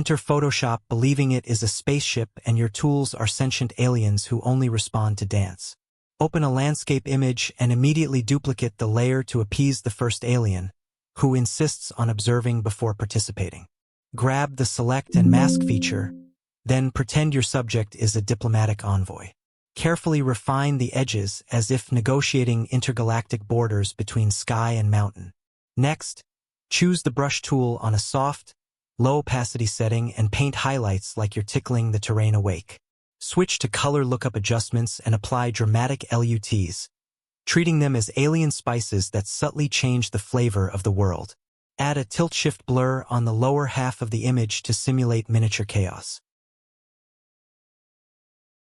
Enter Photoshop believing it is a spaceship and your tools are sentient aliens who only respond to dance. Open a landscape image and immediately duplicate the layer to appease the first alien, who insists on observing before participating. Grab the Select and Mask feature, then pretend your subject is a diplomatic envoy. Carefully refine the edges as if negotiating intergalactic borders between sky and mountain. Next, choose the brush tool on a soft, low opacity setting and paint highlights like you're tickling the terrain awake. Switch to color lookup adjustments and apply dramatic LUTs, treating them as alien spices that subtly change the flavor of the world. Add a tilt-shift blur on the lower half of the image to simulate miniature chaos.